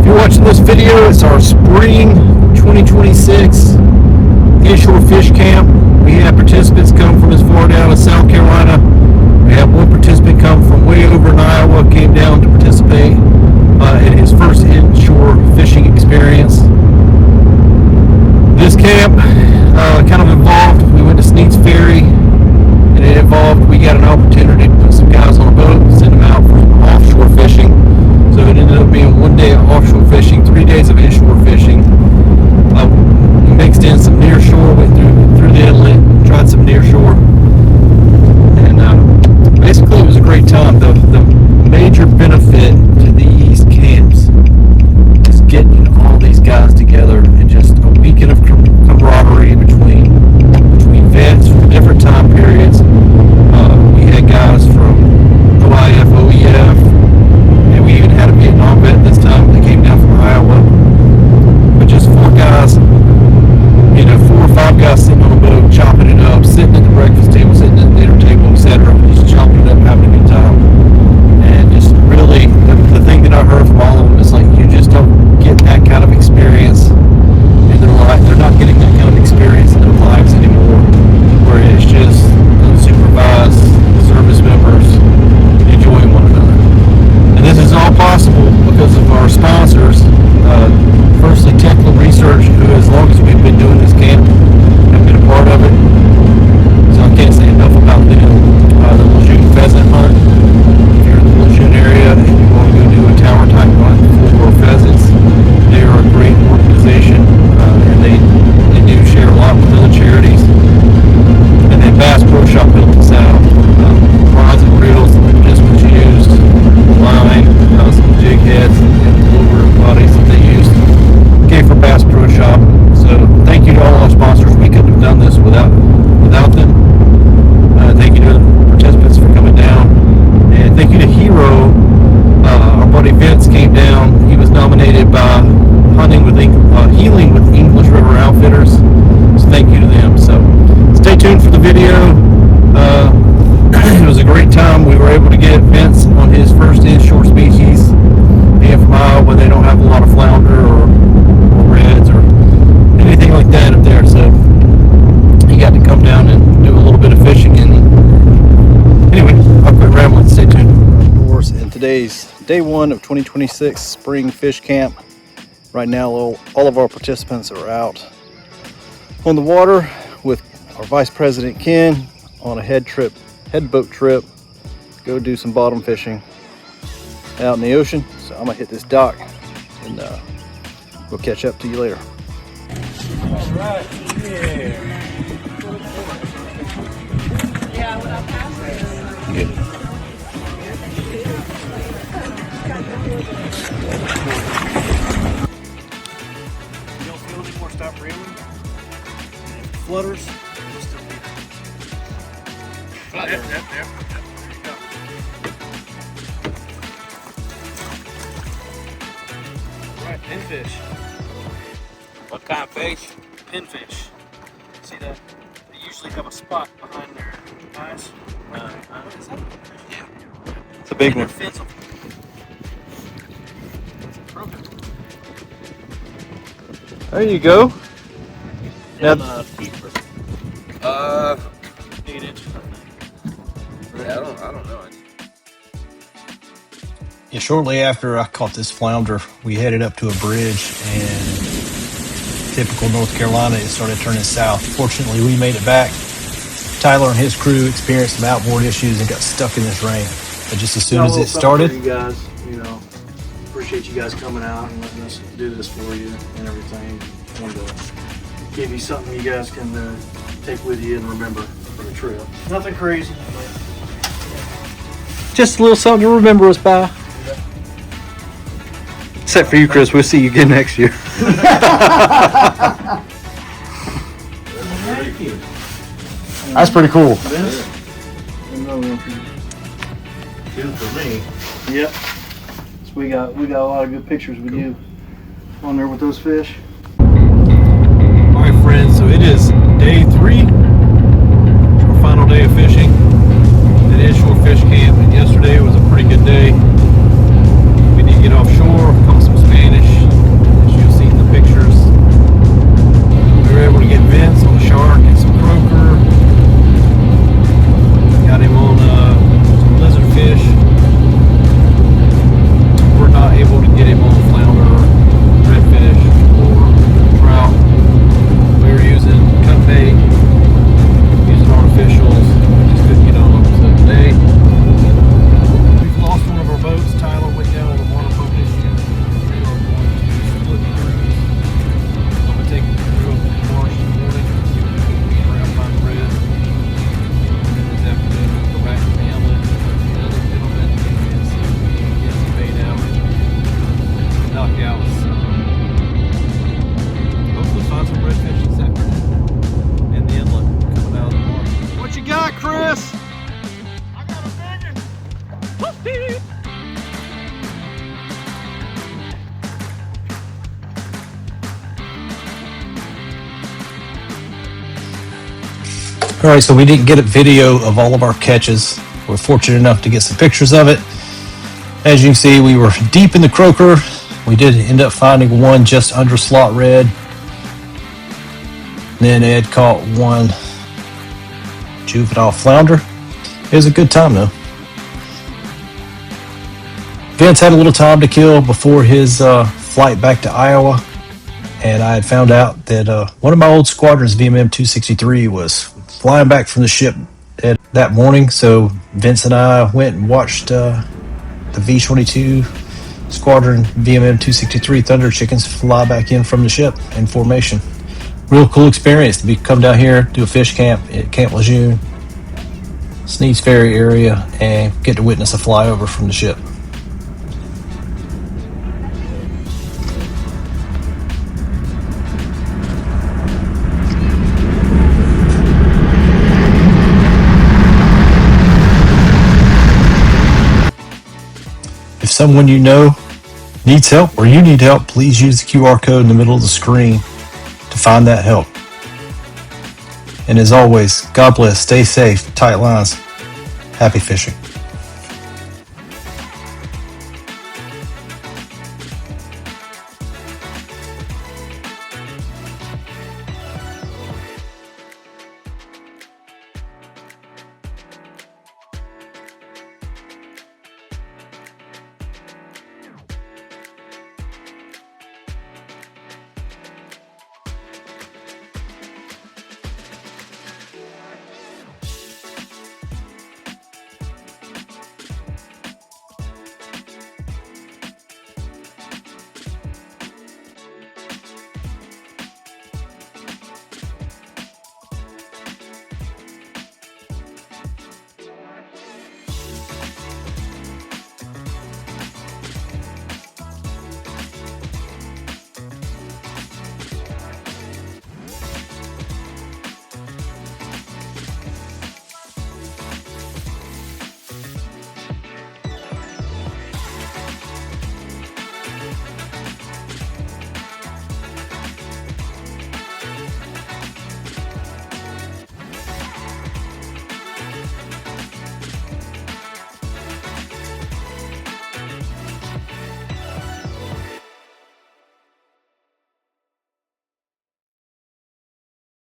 you're watching this video, it's our spring 2026 inshore fish camp. We have participants come from as far down as South Carolina. We have one participant come from way over in Iowa, came down to participate in his first inshore fishing experience. This camp kind of involved, we went to Sneed's Ferry, and it involved, we got an opportunity to put some guys on a boat and send them out for offshore fishing. So it ended up being 1 day of offshore fishing, 3 days of inshore fishing. We mixed in some near shore, went through the inlet, tried some near shore, and basically it was a great time. The major benefit to these camps is getting all these guys together and just a weekend of camaraderie between vets from different time periods. We had guys from OIF, OEF, and we even had a Vietnam vet this time that came down from Iowa. But just 4 guys, 4 or 5 guys sitting on a boat, chopping it up, sitting at the breakfast table, sitting at the dinner table, etc., just chopping it up, having a good time. And just really, the thing that I heard from all of them is like, you just don't get that kind of experience in their life. They're not getting that kind of experience in their lives anymore, where it's just unsupervised service members enjoying one another. And this is all possible because of our sponsors. Firstly, Technical Research, who as long as we've been doing this camp, have been a part of it. So I can't say enough about them. The Lejeune pheasant hunt. If you're in the Lejeune area and you want to go do a tower type hunt for pheasants, they are a great organization, and they do share a lot with other charities. And then Bass Pro Shop built this out. Rods and reels, just what you used, line, some jig heads, and lure bodies that they used. Came from Bass Pro Shop. So thank you to all our sponsors. We couldn't have done this without them. Thank you to the participants for coming down, and thank you to Hero. Our buddy Vince came down. He was nominated by Healing with English River Outfitters. So thank you to them. So stay tuned for the video. It was a great time. We were able to get Vince on his first inshore species. Being from Iowa, they don't have a lot of flounder or reds or anything like that up there. So he got to come down and do a little bit of fishing. And anyway, I'll quit rambling. Stay tuned. Of course, and today's day 1 of 2026 spring fish camp. Right now, all of our participants are out on the water with our Vice President Ken on a head boat trip, go do some bottom fishing out in the ocean. So I'm gonna hit this dock and we'll catch up to you later. All right, yeah. Good. You don't feel it anymore, stop reeling. Flutters. Yep. There you go. Right, pinfish. What kind of fish? Pinfish. See that? They usually have a spot behind their eyes. What is that? Yeah. It's a big And one. their fins. That's a croaker. There you go. Now, Keeper. 8 inches, I think. Yeah, I don't know. yeah, shortly after I caught this flounder, we headed up to a bridge, and typical North Carolina, it started turning south. Fortunately, we made it back. Tyler and his crew experienced some outboard issues and got stuck in this rain. But just as soon as it started, you guys, appreciate you guys coming out and letting us do this for you and everything. Wanted to give you something you guys can take with you and remember for the trip. Nothing crazy, but just a little something to remember us by. Except for you, Chris. We'll see you again next year. thank you. That's pretty cool. This, two for me. Yep. So we got a lot of good pictures with you on there with those fish. All right, friends. So it is day 3, our final day of fishing at Inshore Fish Camp. And yesterday was a pretty good day. We did get offshore, caught some Spanish. All right, so we didn't get a video of all of our catches. We're fortunate enough to get some pictures of it. As you can see, we were deep in the croaker. We did end up finding one just under slot red. Then Ed caught one juvenile flounder. It was a good time though. Vince had a little time to kill before his flight back to Iowa, and I had found out that one of my old squadrons, VMM 263, was flying back from the ship that morning. So Vince and I went and watched the V-22 Squadron VMM 263 Thunder Chickens fly back in from the ship in formation. Real cool experience to come down here, do a fish camp at Camp Lejeune, Sneads Ferry area, and get to witness a flyover from the ship. If someone you know needs help or you need help, please use the QR code in the middle of the screen to find that help. And as always, God bless, stay safe, tight lines, happy fishing.